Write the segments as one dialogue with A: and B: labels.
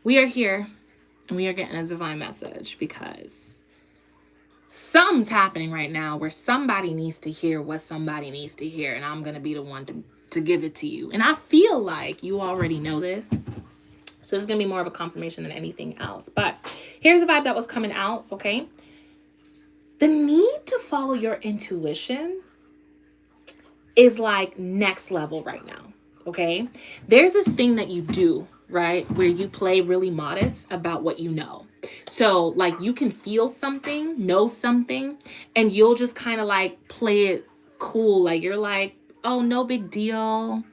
A: we are here and we are getting a divine message because something's happening right now where somebody needs to hear what somebody needs to hear, and I'm going to be the one to give it to you. And I feel like you already know this. So this is going to be more of a confirmation than anything else. But here's the vibe that was coming out, okay? The need to follow your intuition is like next level right now, okay? There's this thing that you do, right? Where you play really modest about what you know. So like you can feel something, know something, and you'll just kind of like play it cool. Like you're like, oh, no big deal.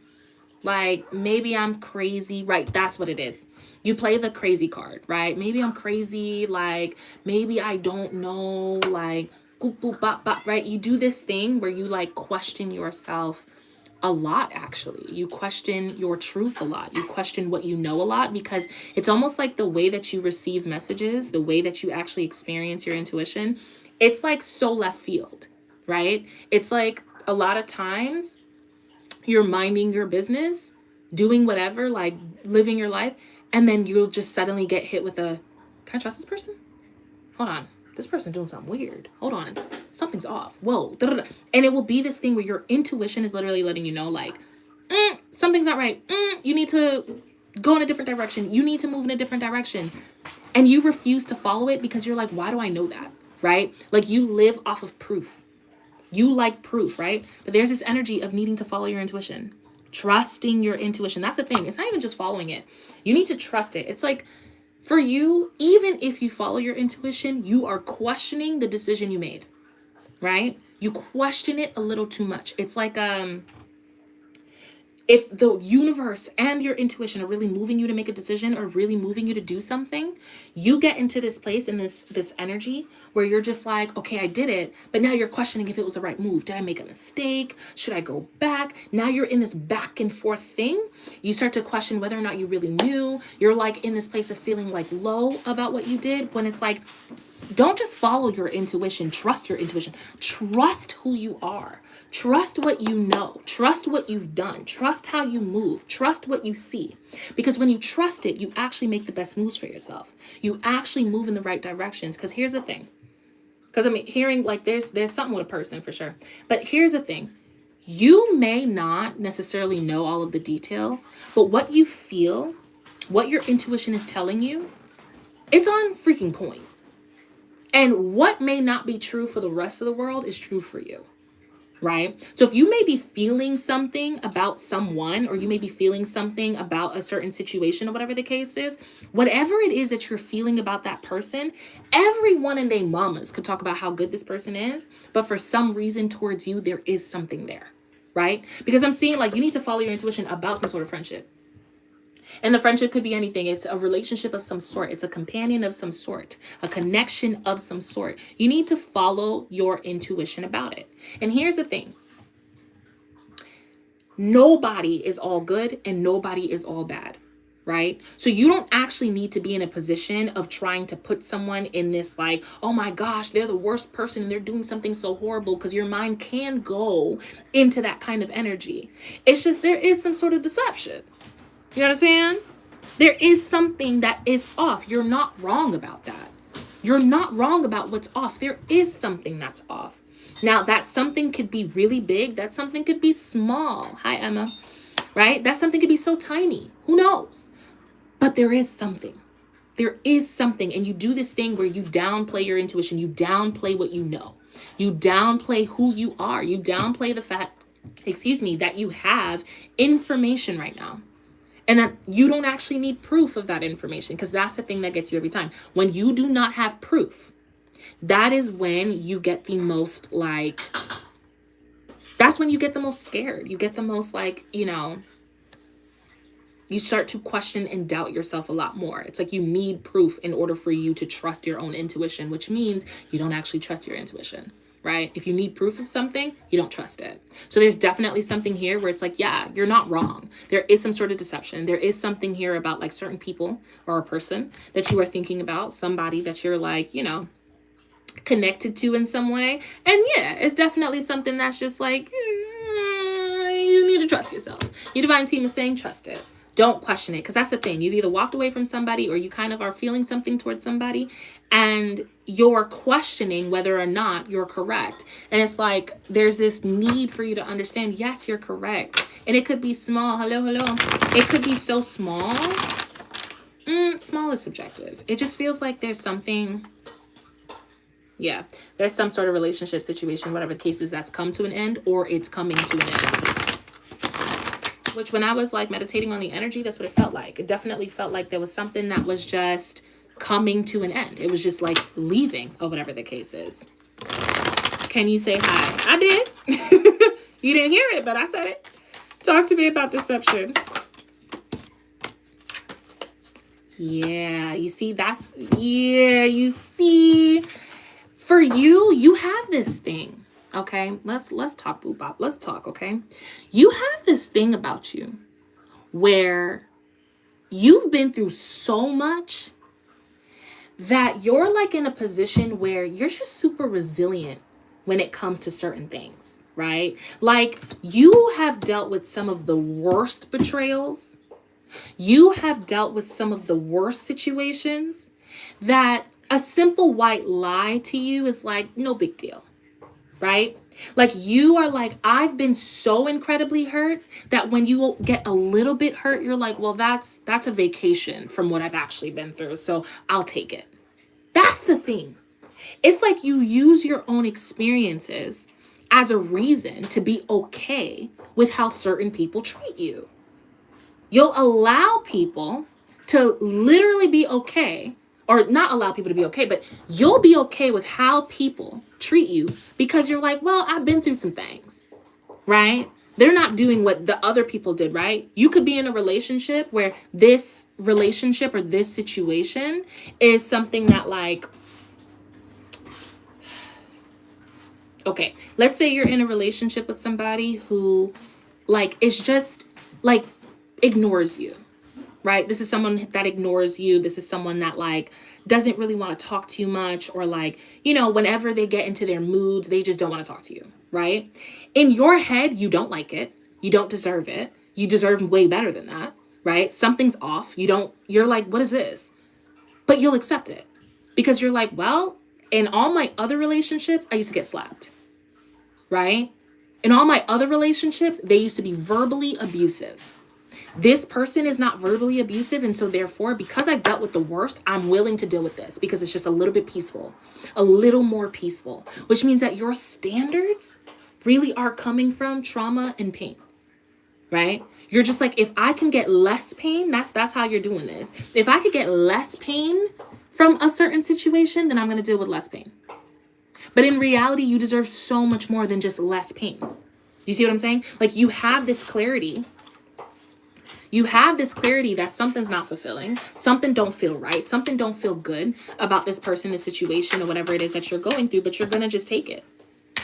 A: Like maybe I'm crazy, right? That's what it is. You play the crazy card, right? Maybe I'm crazy, like maybe I don't know, like boop boop bop bop, right? You do this thing where you like question yourself a lot. Actually, you question your truth a lot. You question what you know a lot, because it's almost like the way that you receive messages, the way that you actually experience your intuition, it's like so left field, right? It's like a lot of times you're minding your business, doing whatever, like living your life, and then you'll just suddenly get hit with a, can I trust this person? Hold on. This person doing something weird. Hold on. Something's off. Whoa. Da-da-da. And it will be this thing where your intuition is literally letting you know, like, something's not right. You need to go in a different direction. You need to move in a different direction. And you refuse to follow it because you're like, why do I know that? Right? Like you live off of proof. You like proof, right? But there's this energy of needing to follow your intuition, trusting your intuition. That's the thing. It's not even just following it. You need to trust it. It's like for you, even if you follow your intuition, you are questioning the decision you made, right? You question it a little too much. It's like if the universe and your intuition are really moving you to make a decision or really moving you to do something, you get into this place and this energy where you're just like, okay, I did it, but now you're questioning if it was the right move. Did I make a mistake? Should I go back? Now you're in this back and forth thing. You start to question whether or not you really knew. You're like in this place of feeling like low about what you did, when it's like, don't just follow your intuition. Trust your intuition. Trust who you are. Trust what you know. Trust what you've done. Trust how you move. Trust what you see. Because when you trust it, you actually make the best moves for yourself. You actually move in the right directions. Because here's the thing. Because I mean, hearing like there's something with a person for sure. But here's the thing. You may not necessarily know all of the details, but what you feel, what your intuition is telling you, it's on freaking point. And what may not be true for the rest of the world is true for you, right? So if you may be feeling something about someone, or you may be feeling something about a certain situation or whatever the case is, whatever it is that you're feeling about that person, everyone and their mamas could talk about how good this person is, but for some reason towards you, there is something there, right? Because I'm seeing like you need to follow your intuition about some sort of friendship. And the friendship could be anything. It's a relationship of some sort. It's a companion of some sort, a connection of some sort. You need to follow your intuition about it. And here's the thing. Nobody is all good and nobody is all bad, right? So you don't actually need to be in a position of trying to put someone in this like, oh my gosh, they're the worst person and they're doing something so horrible, because your mind can go into that kind of energy. It's just there is some sort of deception. You understand? There is something that is off. You're not wrong about that. You're not wrong about what's off. There is something that's off. Now, that something could be really big. That something could be small. Hi, Emma. Right? That something could be so tiny. Who knows? But there is something. There is something. And you do this thing where you downplay your intuition. You downplay what you know. You downplay who you are. You downplay the fact, that you have information right now. And that you don't actually need proof of that information, because that's the thing that gets you every time. When you do not have proof, that is when you get the most like, that's when you get the most scared. You get the most like, you start to question and doubt yourself a lot more. It's like you need proof in order for you to trust your own intuition, which means you don't actually trust your intuition. Right? If you need proof of something, you don't trust it. So there's definitely something here where it's like, yeah, you're not wrong. There is some sort of deception. There is something here about like certain people or a person that you are thinking about, somebody that you're like, connected to in some way. And yeah, it's definitely something that's just like, you need to trust yourself. Your divine team is saying, trust it. don't question it. Because that's the thing. You've either walked away from somebody or you kind of are feeling something towards somebody and you're questioning whether or not you're correct. And it's like there's this need for you to understand, yes, you're correct. And it could be small. Hello, hello. It could be so small. Small is subjective. It just feels like there's something. Yeah, there's some sort of relationship situation, whatever the case is, that's come to an end or it's coming to an end. Which when I was like meditating on the energy, that's what it felt like. It definitely felt like there was something that was just coming to an end. It was just like leaving or whatever the case is. Can you say hi? I did. You didn't hear it, but I said it. Talk to me about deception. Yeah, you see, you see, for you have this thing, okay? Let's talk, Boo Bop. Let's talk, okay? You have this thing about you where you've been through so much that you're like in a position where you're just super resilient when it comes to certain things, right? Like you have dealt with some of the worst betrayals. You have dealt with some of the worst situations that a simple white lie to you is like, no big deal, right? Like you are like, I've been so incredibly hurt that when you get a little bit hurt, you're like, well, that's a vacation from what I've actually been through. So I'll take it. That's the thing. It's like you use your own experiences as a reason to be okay with how certain people treat you. You'll allow people to literally be okay, or not allow people to be okay, but you'll be okay with how people treat you because you're like, well, I've been through some things, right? They're not doing what the other people did, right? You could be in a relationship where this relationship or this situation is something that like, okay, let's say you're in a relationship with somebody who like is just like ignores you, right? This is someone that ignores you. This is someone that like doesn't really want to talk to you much, or like, you know, whenever they get into their moods, they just don't want to talk to you, right? In your head, you don't like it. You don't deserve it. You deserve way better than that, right? Something's off. You're like, what is this? But you'll accept it because you're like, well, in all my other relationships, I used to get slapped, right? In all my other relationships, they used to be verbally abusive. This person is not verbally abusive. And so therefore, because I've dealt with the worst, I'm willing to deal with this because it's just a little bit peaceful, a little more peaceful, which means that your standards really are coming from trauma and pain, right? You're just like, if I can get less pain, that's how you're doing this. If I could get less pain from a certain situation, then I'm going to deal with less pain. But in reality, you deserve so much more than just less pain. Do you see what I'm saying? Like you have this clarity. You have this clarity that something's not fulfilling, something don't feel right, something don't feel good about this person, this situation, or whatever it is that you're going through, but you're going to just take it.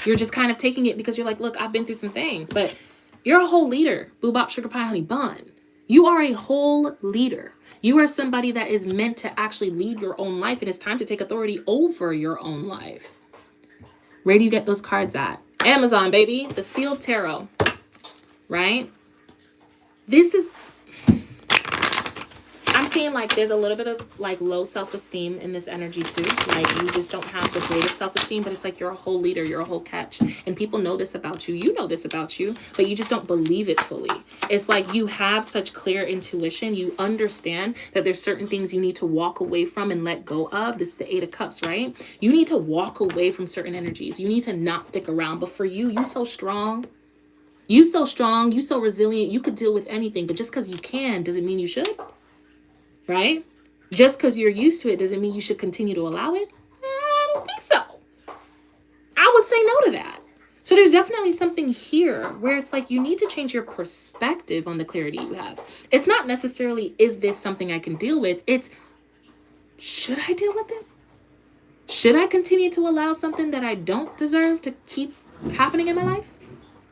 A: You're just kind of taking it because you're like, look, I've been through some things, but you're a whole leader. Boo Bop Sugar Pie Honey Bun. You are a whole leader. You are somebody that is meant to actually lead your own life, and it's time to take authority over your own life. Where do you get those cards at? Amazon, baby. The Field Tarot, right? This is... I'm seeing like there's a little bit of like low self-esteem in this energy too. Like you just don't have the greatest self-esteem, but it's like you're a whole leader, you're a whole catch. And people know this about you. You know this about you, but you just don't believe it fully. It's like you have such clear intuition. You understand that there's certain things you need to walk away from and let go of. This is the 8 of Cups, right? You need to walk away from certain energies. You need to not stick around. But for you, you so strong. You so strong. You so resilient. You could deal with anything. But just because you can doesn't mean you should. Right? Just because you're used to it doesn't mean you should continue to allow it. I don't think so. I would say no to that. So there's definitely something here where it's like you need to change your perspective on the clarity you have. It's not necessarily, is this something I can deal with? It's, should I deal with it? Should I continue to allow something that I don't deserve to keep happening in my life?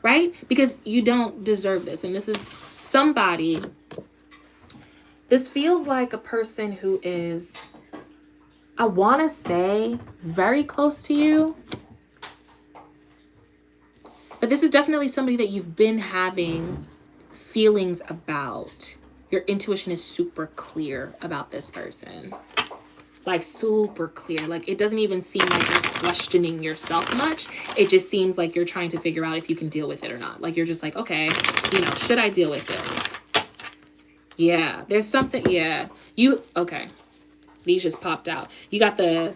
A: Right? Because you don't deserve this. And this is somebody... This feels like a person who is, I want to say, very close to you. But this is definitely somebody that you've been having feelings about. Your intuition is super clear about this person. Like super clear. Like it doesn't even seem like you're questioning yourself much. It just seems like you're trying to figure out if you can deal with it or not. Like you're just like, okay, you know, should I deal with it? Yeah, there's something. Yeah, okay. These just popped out. You got the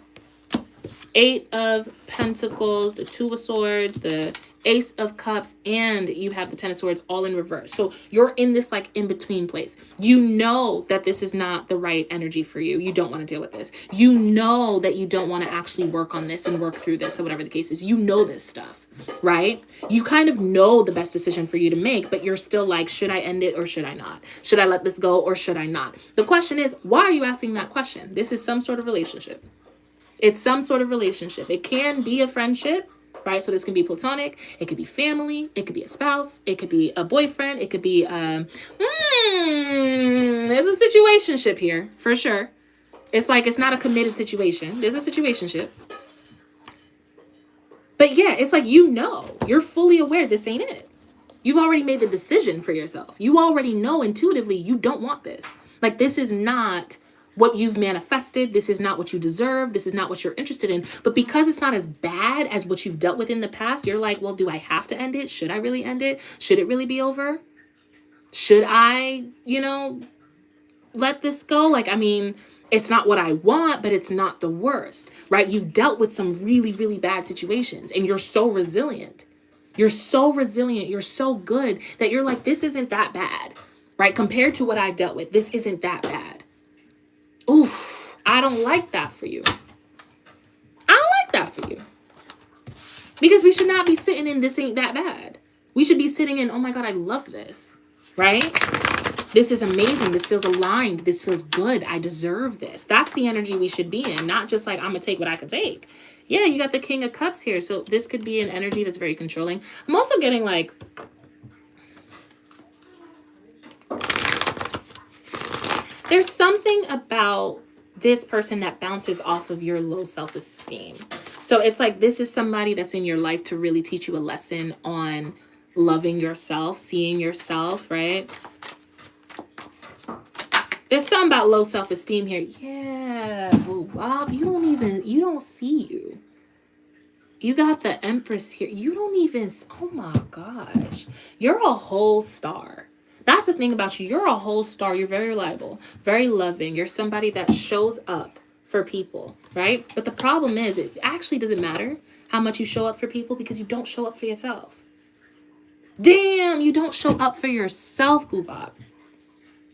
A: 8 of Pentacles, the 2 of Swords, the Ace of Cups, and you have the 10 of Swords all in reverse. So you're in this like in between place. You know that this is not the right energy for you. You don't want to deal with this. You know that you don't want to actually work on this and work through this or whatever the case is. You know this stuff, right? You kind of know the best decision for you to make, but you're still like, should I end it or should I not? Should I let this go or should I not? The question is, why are you asking that question? This is some sort of relationship. It's some sort of relationship. It can be a friendship, right? So this can be platonic. It could be family. It could be a spouse. It could be a boyfriend. It could be, there's a situationship here for sure. It's like, it's not a committed situation. There's a situationship. But yeah, it's like, you know, you're fully aware this ain't it. You've already made the decision for yourself. You already know intuitively you don't want this. Like, this is not what you've manifested. This is not what you deserve. This is not what you're interested in. But because it's not as bad as what you've dealt with in the past, you're like, well, do I have to end it? Should I really end it? Should it really be over? Should I, you know, let this go? Like, I mean, it's not what I want, but it's not the worst, right? You've dealt with some really, really bad situations and you're so resilient. You're so resilient. You're so good that you're like, this isn't that bad, right? Compared to what I've dealt with, this isn't that bad. Oof, I don't like that for you. I don't like that for you. Because we should not be sitting in this ain't that bad. We should be sitting in, oh my God, I love this, right? This is amazing. This feels aligned. This feels good. I deserve this. That's the energy we should be in, not just like, I'm going to take what I can take. Yeah, you got the King of Cups here. So this could be an energy that's very controlling. I'm also getting like, there's something about this person that bounces off of your low self-esteem. So it's like, this is somebody that's in your life to really teach you a lesson on loving yourself, seeing yourself, right? There's something about low self-esteem here. Yeah, well, Bob, you don't see you. You got the Empress here. You don't even, oh my gosh. You're a whole star. That's the thing about you. You're a whole star. You're very reliable, very loving. You're somebody that shows up for people, right? But the problem is, it actually doesn't matter how much you show up for people because you don't show up for yourself. Damn, you don't show up for yourself, Boobop.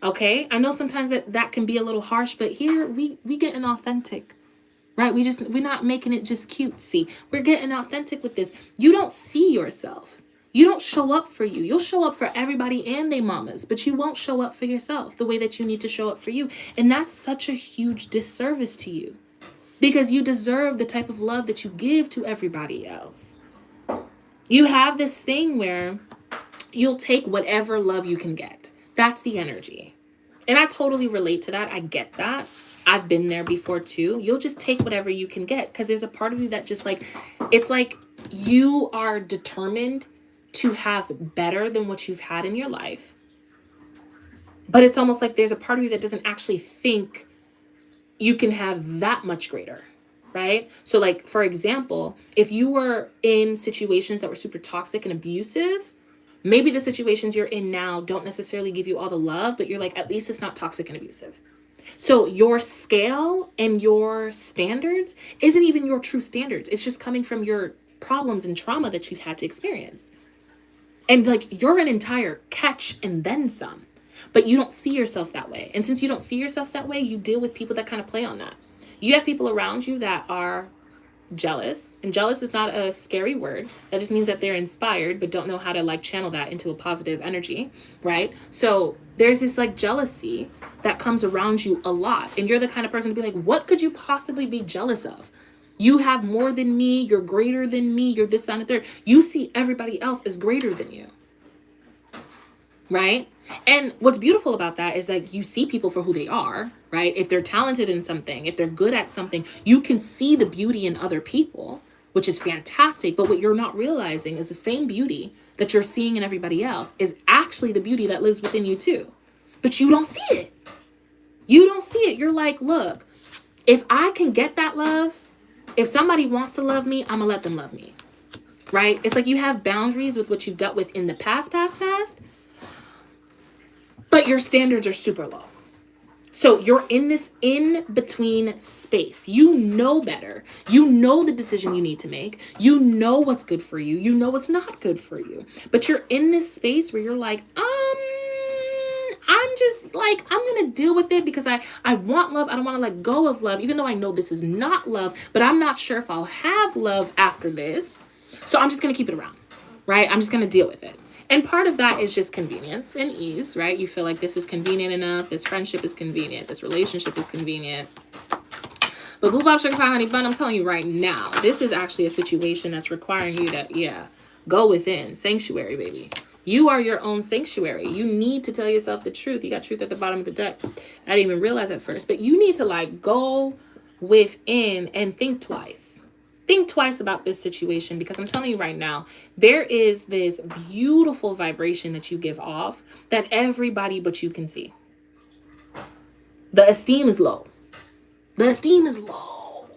A: Okay? I know sometimes that can be a little harsh, but here we getting authentic. Right? We're not making it just cutesy. We're getting authentic with this. You don't see yourself. You don't show up for you. You'll show up for everybody and their mamas, but you won't show up for yourself the way that you need to show up for you. And that's such a huge disservice to you because you deserve the type of love that you give to everybody else. You have this thing where you'll take whatever love you can get. That's the energy. And I totally relate to that. I get that. I've been there before too. You'll just take whatever you can get because there's a part of you that just like, it's like you are determined to have better than what you've had in your life. But it's almost like there's a part of you that doesn't actually think you can have that much greater, right? So like, for example, if you were in situations that were super toxic and abusive, maybe the situations you're in now don't necessarily give you all the love, but you're like, at least it's not toxic and abusive. So your scale and your standards isn't even your true standards. It's just coming from your problems and trauma that you've had to experience. And like, you're an entire catch and then some, but you don't see yourself that way. And since you don't see yourself that way, you deal with people that kind of play on that. You have people around you that are jealous, and jealous is not a scary word. That just means that they're inspired, but don't know how to like channel that into a positive energy, right? So there's this like jealousy that comes around you a lot. And you're the kind of person to be like, what could you possibly be jealous of? You have more than me. You're greater than me. You're this, that, and the third. You see everybody else as greater than you. Right? And what's beautiful about that is that you see people for who they are, right? If they're talented in something, if they're good at something, you can see the beauty in other people, which is fantastic. But what you're not realizing is the same beauty that you're seeing in everybody else is actually the beauty that lives within you too. but you don't see it. You don't see it. You're like, look, if I can get that love, if somebody wants to love me, I'm gonna let them love me, right? It's like you have boundaries with what you've dealt with in the past, but your standards are super low. So you're in this in-between space. You know better. You know the decision you need to make. You know what's good for you. You know what's not good for you. But you're in this space where you're like, I'm just like, I'm going to deal with it because I want love. I don't want to let go of love, even though I know this is not love, but I'm not sure if I'll have love after this. So I'm just going to keep it around, right? I'm just going to deal with it. And part of that is just convenience and ease, right? You feel like this is convenient enough. This friendship is convenient. This relationship is convenient. But Boo Bop Sugar Pie Honey Bun, I'm telling you right now, this is actually a situation that's requiring you to, go within. Sanctuary, baby. You are your own sanctuary. You need to tell yourself the truth. You got truth at the bottom of the deck. I didn't even realize at first. But you need to like go within and think twice. Think twice about this situation, because I'm telling you right now, there is this beautiful vibration that you give off that everybody but you can see. The esteem is low. The esteem is low.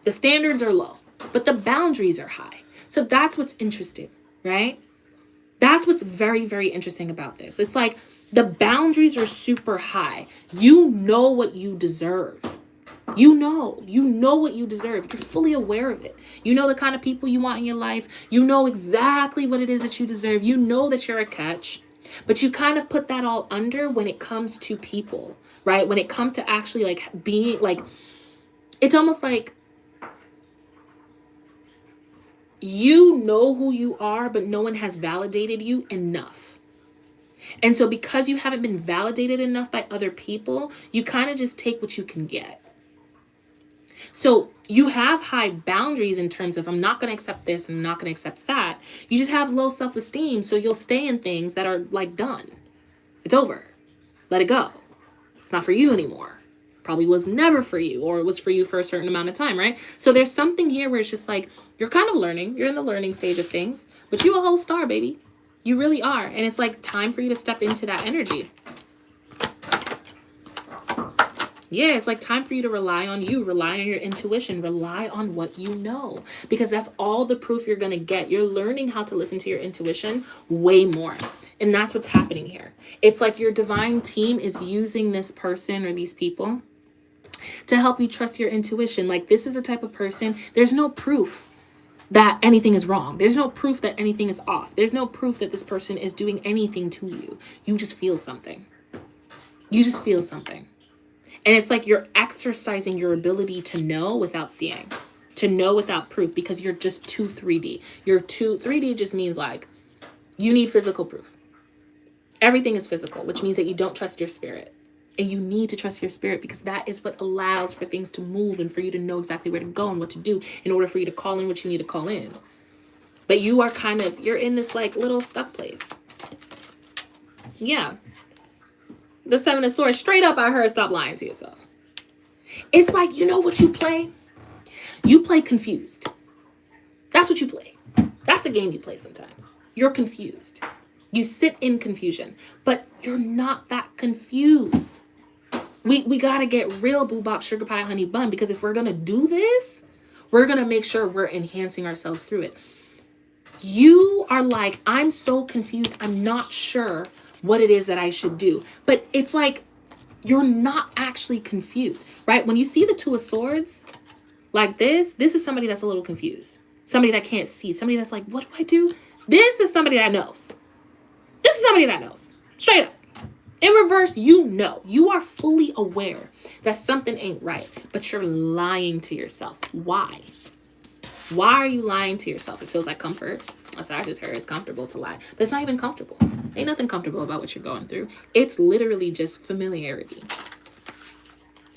A: The standards are low, but the boundaries are high. So that's what's interesting, right? That's what's very, very interesting about this. It's like the boundaries are super high. You know what you deserve. You know what you deserve. You're fully aware of it. You know the kind of people you want in your life. You know exactly what it is that you deserve. You know that you're a catch, but you kind of put that all under when it comes to people, right? When it comes to actually like being like, it's almost like you know who you are, but no one has validated you enough. And so because you haven't been validated enough by other people, you kind of just take what you can get. So you have high boundaries in terms of, I'm not going to accept this and I'm not going to accept that. You just have low self-esteem. So you'll stay in things that are like done. It's over. Let it go. It's not for you anymore. Probably was never for you, or it was for you for a certain amount of time, right? So there's something here where it's just like, you're kind of learning. You're in the learning stage of things, but you a whole star, baby. You really are. And it's like time for you to step into that energy. Yeah, it's like time for you to rely on you, rely on your intuition, rely on what you know, because that's all the proof you're going to get. You're learning how to listen to your intuition way more. And that's what's happening here. It's like your divine team is using this person or these people to help you trust your intuition. Like, this is the type of person, there's no proof that anything is wrong. There's no proof that anything is off. There's no proof that this person is doing anything to you. You just feel something. You just feel something. And it's like you're exercising your ability to know without seeing, to know without proof, because you're just too 3D. 3D just means like you need physical proof. Everything is physical, which means that you don't trust your spirit. And you need to trust your spirit, because that is what allows for things to move and for you to know exactly where to go and what to do in order for you to call in what you need to call in. But you are you're in this like little stuck place. Yeah. The Seven of Swords, straight up, I heard, stop lying to yourself. It's like, you know what you play? You play confused. That's what you play. That's the game you play sometimes. You're confused. You sit in confusion, but you're not that confused. We got to get real, Boo Bop Sugar Pie Honey Bun, because if we're going to do this, we're going to make sure we're enhancing ourselves through it. You are like, I'm so confused. I'm not sure what it is that I should do. But it's like, you're not actually confused, right? When you see the Two of Swords like this is somebody that's a little confused. Somebody that can't see. Somebody that's like, what do I do? This is somebody that knows. This is somebody that knows. Straight up. In reverse, you know. You are fully aware that something ain't right, but you're lying to yourself. Why? Why are you lying to yourself? It feels like comfort. That's what I just heard. It's comfortable to lie. But it's not even comfortable. Ain't nothing comfortable about what you're going through. It's literally just familiarity.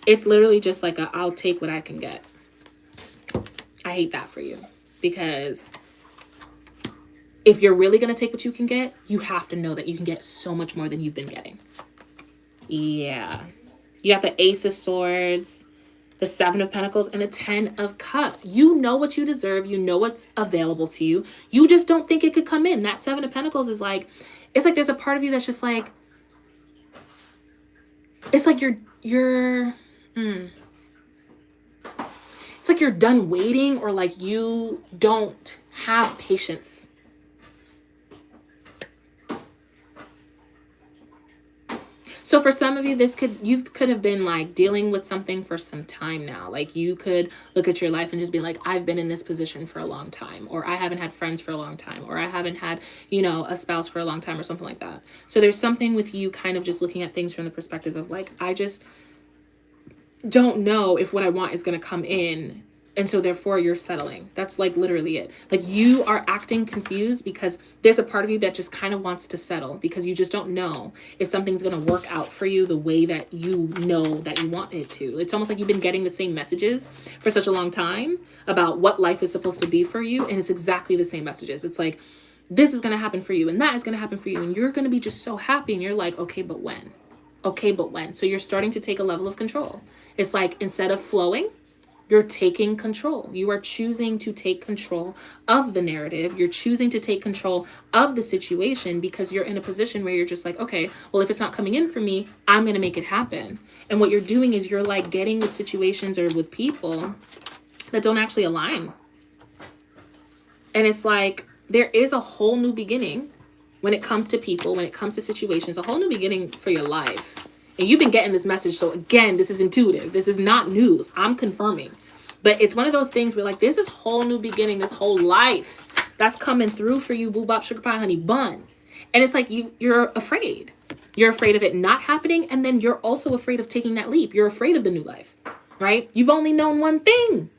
A: It's literally just like I'll take what I can get. I hate that for you. Because if you're really going to take what you can get, you have to know that you can get so much more than you've been getting. Yeah. You got the Ace of Swords, the Seven of Pentacles, and the Ten of Cups. You know what you deserve. You know what's available to you. You just don't think it could come in. That Seven of Pentacles is like, it's like there's a part of you that's just like, It's like it's like you're done waiting, or like you don't have patience. So for some of you, you could have been like dealing with something for some time now. Like you could look at your life and just be like, I've been in this position for a long time, or I haven't had friends for a long time, or I haven't had, a spouse for a long time, or something like that. So there's something with you kind of just looking at things from the perspective of like, I just don't know if what I want is going to come in. And so therefore you're settling. That's like literally it. Like you are acting confused because there's a part of you that just kind of wants to settle because you just don't know if something's going to work out for you the way that you know that you want it to. It's almost like you've been getting the same messages for such a long time about what life is supposed to be for you. And it's exactly the same messages. It's like, this is going to happen for you and that is going to happen for you. And you're going to be just so happy. And you're like, okay, but when? Okay, but when? So you're starting to take a level of control. It's like instead of flowing, you're taking control. You are choosing to take control of the narrative. You're choosing to take control of the situation because you're in a position where you're just like, okay, well, if it's not coming in for me, I'm going to make it happen. And what you're doing is you're like getting with situations or with people that don't actually align. And it's like, there is a whole new beginning when it comes to people, when it comes to situations, a whole new beginning for your life. And you've been getting this message. So again, this is intuitive. This is not news. I'm confirming. But it's one of those things where like, there's this whole new beginning, this whole life that's coming through for you, boo bop, sugar pie, honey bun. And it's like you're afraid. You're afraid of it not happening. And then you're also afraid of taking that leap. You're afraid of the new life, right? You've only known one thing.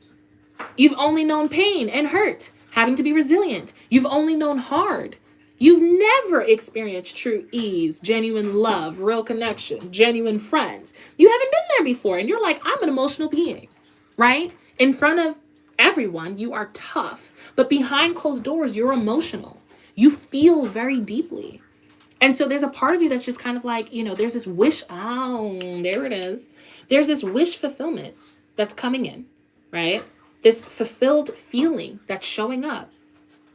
A: You've only known pain and hurt, having to be resilient. You've only known hard. You've never experienced true ease, genuine love, real connection, genuine friends. You haven't been there before. And you're like, I'm an emotional being, right? In front of everyone, you are tough. But behind closed doors, you're emotional. You feel very deeply. And so there's a part of you that's just kind of like, there's this wish. Oh, there it is. There's this wish fulfillment that's coming in, right? This fulfilled feeling that's showing up.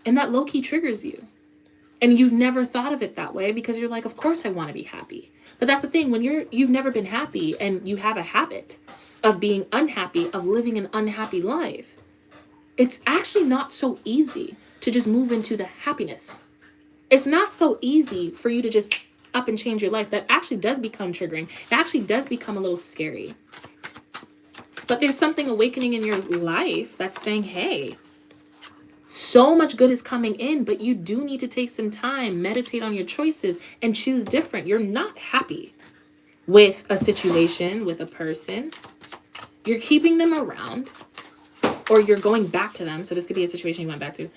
A: And that low-key triggers you. And you've never thought of it that way because you're like, of course I want to be happy. But that's the thing, when you've never been happy and you have a habit of being unhappy, of living an unhappy life, it's actually not so easy to just move into the happiness. It's not so easy for you to just up and change your life. That actually does become triggering. It actually does become a little scary. But there's something awakening in your life that's saying, hey, so much good is coming in, but you do need to take some time, meditate on your choices, and choose different. You're not happy with a situation, with a person. You're keeping them around, or you're going back to them. So this could be a situation you went back to.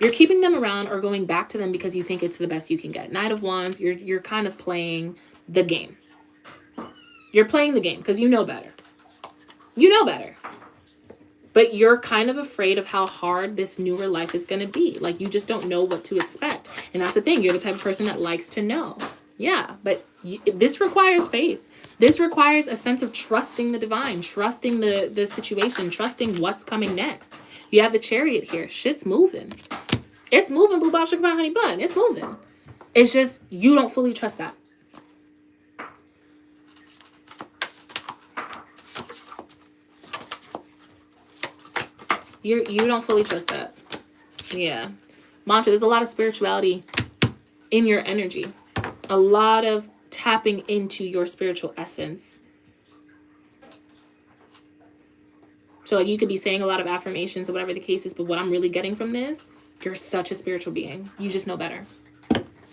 A: You're keeping them around or going back to them because you think it's the best you can get. Knight of Wands, you're kind of playing the game. You're playing the game because you know better. You know better. But you're kind of afraid of how hard this newer life is going to be. Like, you just don't know what to expect. And that's the thing. You're the type of person that likes to know. Yeah, but this requires faith. This requires a sense of trusting the divine, trusting the situation, trusting what's coming next. You have the Chariot here. Shit's moving. It's moving, boo bop, sugar pie, honey bun. It's moving. It's just you don't fully trust that. You don't fully trust that. Yeah. Mantra, there's a lot of spirituality in your energy. A lot of tapping into your spiritual essence. So like you could be saying a lot of affirmations or whatever the case is, but what I'm really getting from this, you're such a spiritual being. You just know better.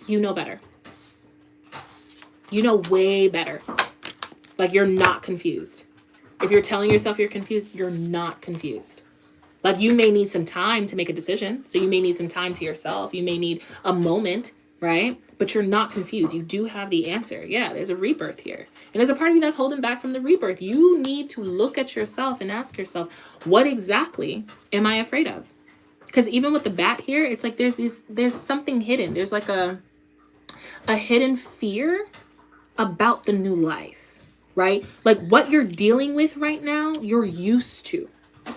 A: You know better. You know way better. Like, you're not confused. If you're telling yourself you're confused, you're not confused. Like, you may need some time to make a decision. So you may need some time to yourself. You may need a moment, right? But you're not confused. You do have the answer. Yeah, there's a rebirth here. And there's a part of you that's holding back from the rebirth. You need to look at yourself and ask yourself, what exactly am I afraid of? Because even with the bat here, it's like there's something hidden. There's like a hidden fear about the new life, right? Like, what you're dealing with right now, you're used to.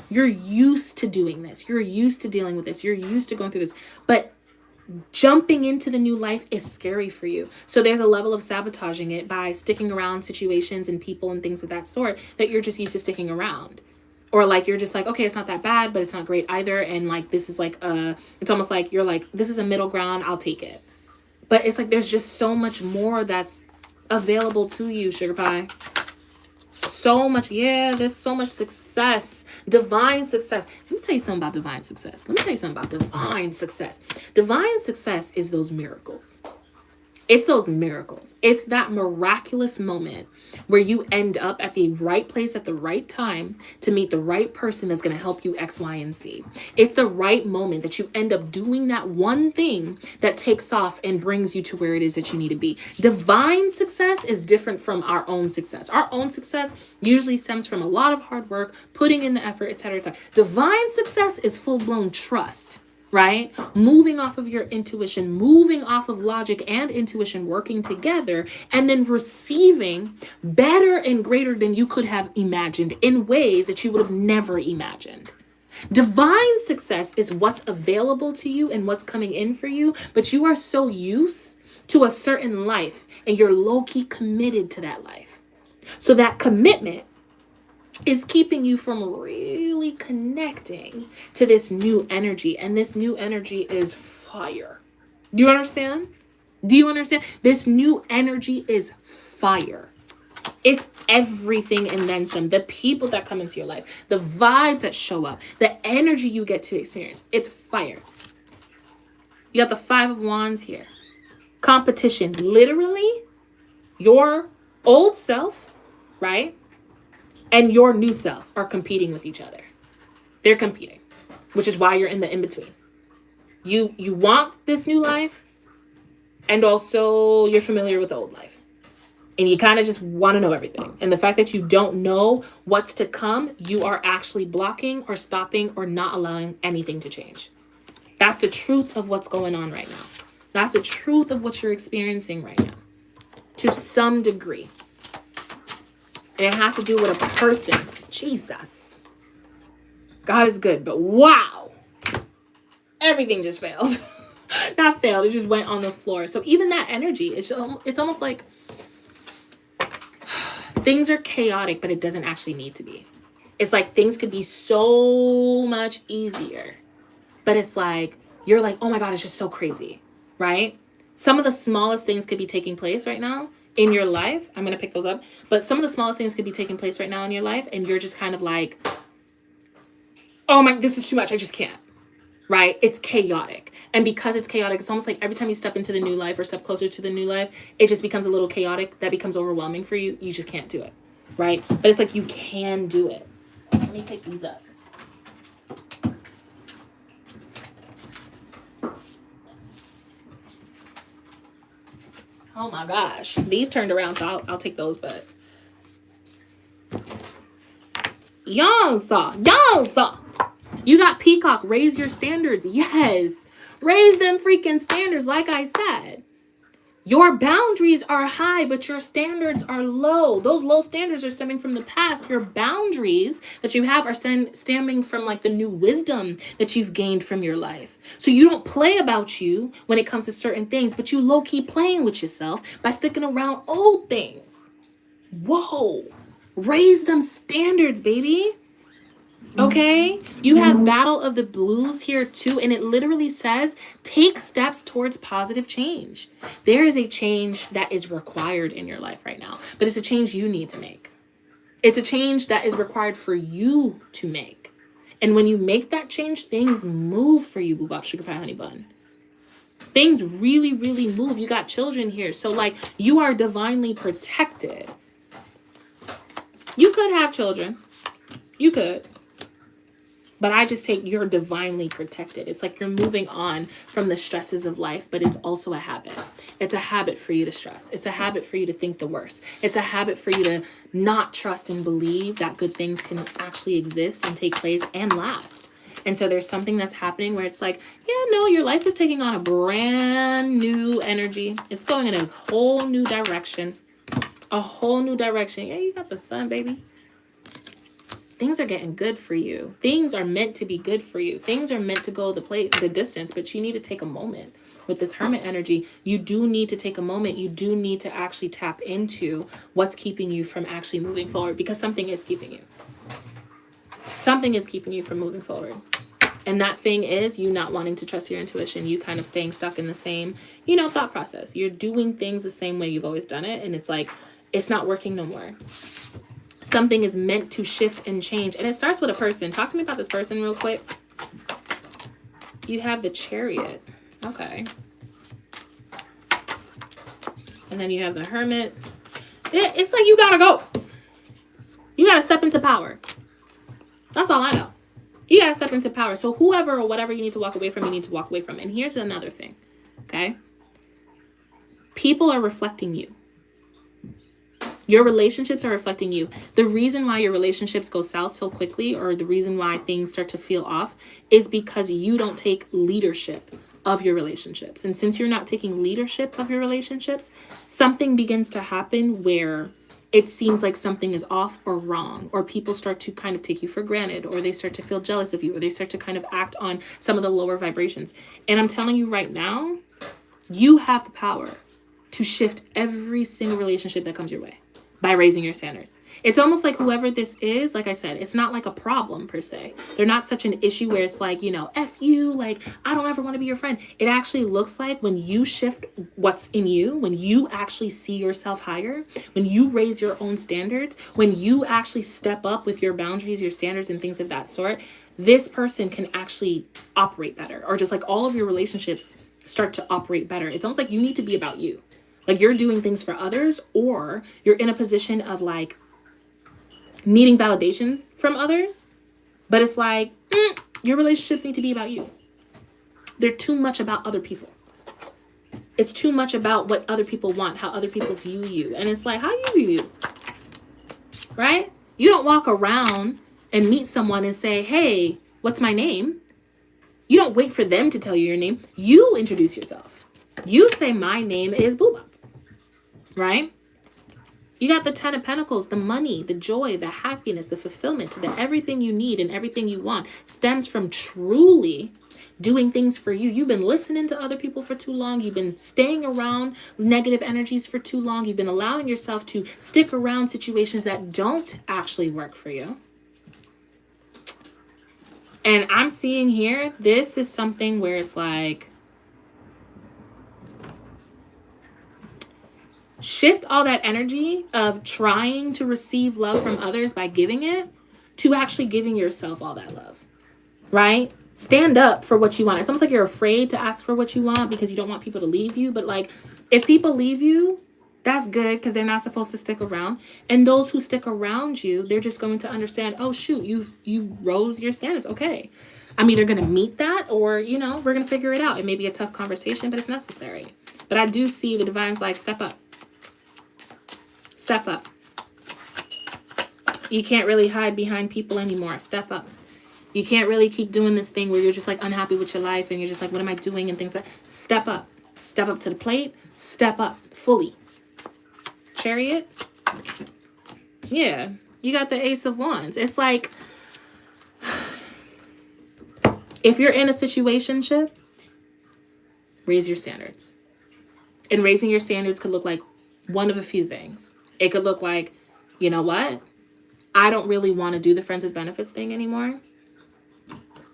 A: You're used to doing this. You're used to dealing with this. You're used to going through this. But jumping into the new life is scary for you. So there's a level of sabotaging it by sticking around situations and people and things of that sort that you're just used to sticking around. Or like you're just like, okay, it's not that bad, but it's not great either. And like this is like it's almost like you're like, this is a middle ground, I'll take it. But it's like there's just so much more that's available to you, sugar pie. So much, yeah, there's so much success, divine success. Let me tell you something about divine success. Divine success is those miracles. It's those miracles. It's that miraculous moment where you end up at the right place at the right time to meet the right person that's going to help you X, Y, and Z. It's the right moment that you end up doing that one thing that takes off and brings you to where it is that you need to be. Divine success is different from our own success. Our own success usually stems from a lot of hard work, putting in the effort, etc., etc. Divine success is full-blown trust. Right? Moving off of your intuition, moving off of logic and intuition working together, and then receiving better and greater than you could have imagined in ways that you would have never imagined. Divine success is what's available to you and what's coming in for you, but you are so used to a certain life and you're low-key committed to that life. So that commitment is keeping you from really connecting to this new energy. And this new energy is fire. Do you understand? This new energy is fire. It's everything and then some. The people that come into your life, the vibes that show up, the energy you get to experience. It's fire. You got the 5 of Wands here. Competition. Literally, your old self, right? And your new self are competing with each other. They're competing, which is why you're in the in-between. You want this new life, and also you're familiar with the old life. And you kind of just want to know everything. And the fact that you don't know what's to come, you are actually blocking or stopping or not allowing anything to change. That's the truth of what's going on right now. That's the truth of what you're experiencing right now, to some degree. And it has to do with a person. Jesus. God is good, but wow. Everything just failed. Not failed, it just went on the floor. So even that energy, it's almost like things are chaotic, but it doesn't actually need to be. It's like things could be so much easier. But it's like, you're like, oh my God, it's just so crazy, right? Some of the smallest things could be taking place right now in your life. I'm going to pick those up. But some of the smallest things could be taking place right now in your life. And you're just kind of like, oh my, this is too much. I just can't. Right? It's chaotic. And because it's chaotic, it's almost like every time you step into the new life or step closer to the new life, it just becomes a little chaotic. That becomes overwhelming for you. You just can't do it. Right? But it's like you can do it. Let me pick these up. Oh my gosh. These turned around, so I'll take those, but Yes. You got Peacock. Raise your standards. Yes. Raise them freaking standards. Like I said, your boundaries are high, but your standards are low. Those low standards are stemming from the past. Your boundaries that you have are stemming from like the new wisdom that you've gained from your life. So you don't play about you when it comes to certain things, but you low-key playing with yourself by sticking around old things. Whoa. Raise them standards, baby. Okay, you have Battle of the Blues here too, and it literally says take steps towards positive change. There is a change that is required in your life right now, but it's a change you need to make. It's a change that is required for you to make. And when you make that change, things move for you, Boo Bop Sugar Pie Honey Bun. Things really, really move. You got children here, so like you are divinely protected. You could have children. You could. But I just take you're divinely protected. It's like you're moving on from the stresses of life, but it's also a habit. It's a habit for you to stress. It's a habit for you to think the worst. It's a habit for you to not trust and believe that good things can actually exist and take place and last. And so there's something that's happening where it's like, yeah, no, your life is taking on a brand new energy. It's going in a whole new direction. A whole new direction. Yeah, you got the sun, baby. things are getting good for you. Things are meant to be good for you. Things are meant to go the distance, but you need to take a moment. With this Hermit energy, you do need to take a moment. You do need to actually tap into what's keeping you from actually moving forward, because something is keeping you. Something is keeping you from moving forward. And that thing is you not wanting to trust your intuition, you kind of staying stuck in the same, thought process. You're doing things the same way you've always done it. And it's like, it's not working no more. Something is meant to shift and change. And it starts with a person. Talk to me about this person real quick. You have the Chariot. Okay. And then you have the Hermit. It's like you gotta go. You gotta step into power. That's all I know. You gotta step into power. So whoever or whatever you need to walk away from, you need to walk away from. And here's another thing. Okay? People are reflecting you. Your relationships are reflecting you. The reason why your relationships go south so quickly, or the reason why things start to feel off, is because you don't take leadership of your relationships. And since you're not taking leadership of your relationships, something begins to happen where it seems like something is off or wrong, or people start to kind of take you for granted, or they start to feel jealous of you, or they start to kind of act on some of the lower vibrations. And I'm telling you right now, you have the power to shift every single relationship that comes your way by raising your standards. It's almost like whoever this is, like I said, it's not like a problem per se. They're not such an issue where it's like, F you, like, I don't ever want to be your friend. It actually looks like when you shift what's in you, when you actually see yourself higher, when you raise your own standards, when you actually step up with your boundaries, your standards, and things of that sort, this person can actually operate better, or just like all of your relationships start to operate better. It's almost like you need to be about you. Like you're doing things for others, or you're in a position of like needing validation from others. But it's like, your relationships need to be about you. They're too much about other people. It's too much about what other people want, how other people view you. And it's like, how you view you, right? You don't walk around and meet someone and say, hey, what's my name? You don't wait for them to tell you your name. You introduce yourself. You say, my name is Booba. Right? You got the 10 of Pentacles, the money, the joy, the happiness, the fulfillment, the everything you need and everything you want stems from truly doing things for you. You've been listening to other people for too long. You've been staying around negative energies for too long. You've been allowing yourself to stick around situations that don't actually work for you. And I'm seeing here, this is something where it's like, shift all that energy of trying to receive love from others by giving it to actually giving yourself all that love, right? Stand up for what you want. It's almost like you're afraid to ask for what you want because you don't want people to leave you. But like, if people leave you, that's good because they're not supposed to stick around. And those who stick around you, they're just going to understand, oh, shoot, you rose your standards. Okay. I'm either going to meet that or, we're going to figure it out. It may be a tough conversation, but it's necessary. But I do see the divine's like, step up. Step up. You can't really hide behind people anymore. Step up. You can't really keep doing this thing where you're just like unhappy with your life and you're just like, what am I doing? And things like that. Step up. Step up to the plate. Step up fully. Chariot. Yeah. You got the Ace of Wands. It's like, if you're in a situationship, raise your standards. And raising your standards could look like one of a few things. It could look like, you know what? I don't really want to do the friends with benefits thing anymore.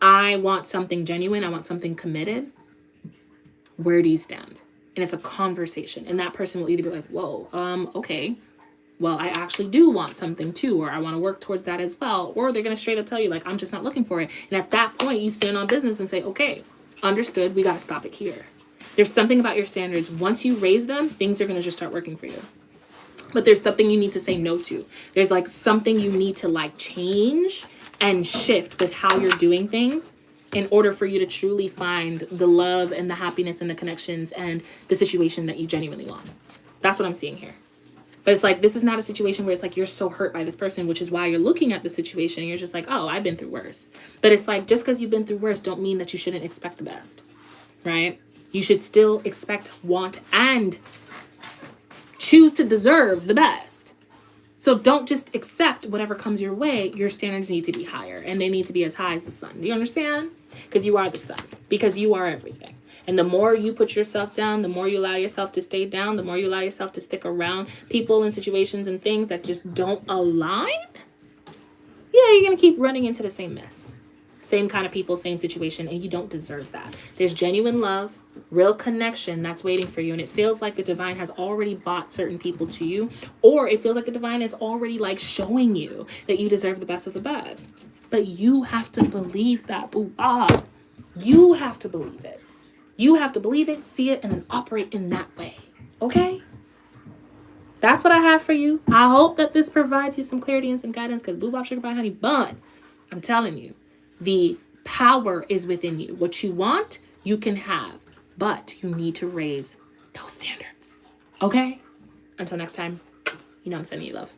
A: I want something genuine. I want something committed. Where do you stand? And it's a conversation. And that person will either be like, whoa, okay. Well, I actually do want something too, or I want to work towards that as well. Or they're going to straight up tell you, like, I'm just not looking for it. And at that point, you stand on business and say, okay, understood. We got to stop it here. There's something about your standards. Once you raise them, things are going to just start working for you. But there's something you need to say no to. There's like something you need to like change and shift with how you're doing things in order for you to truly find the love and the happiness and the connections and the situation that you genuinely want. That's what I'm seeing here. But it's like, this is not a situation where it's like you're so hurt by this person, which is why you're looking at the situation and you're just like, oh, I've been through worse. But it's like, just because you've been through worse don't mean that you shouldn't expect the best, right? You should still expect, want, and choose to deserve the best. So don't just accept whatever comes your way. Your standards need to be higher, and they need to be as high as the sun. Do you understand? Because you are the sun, because you are everything. And the more you put yourself down, the more you allow yourself to stay down, the more you allow yourself to stick around people and situations and things that just don't align, yeah, you're going to keep running into the same mess. Same kind of people, same situation, and you don't deserve that. There's genuine love, real connection that's waiting for you, and it feels like the divine has already bought certain people to you, or it feels like the divine is already like showing you that you deserve the best of the best. But you have to believe that, boo-ah. You have to believe it. You have to believe it, see it, and then operate in that way. Okay? That's what I have for you. I hope that this provides you some clarity and some guidance, because boo bop sugar pie honey bun, I'm telling you, the power is within you. What you want, you can have, but you need to raise those standards. Okay? Until next time, you know I'm sending you love.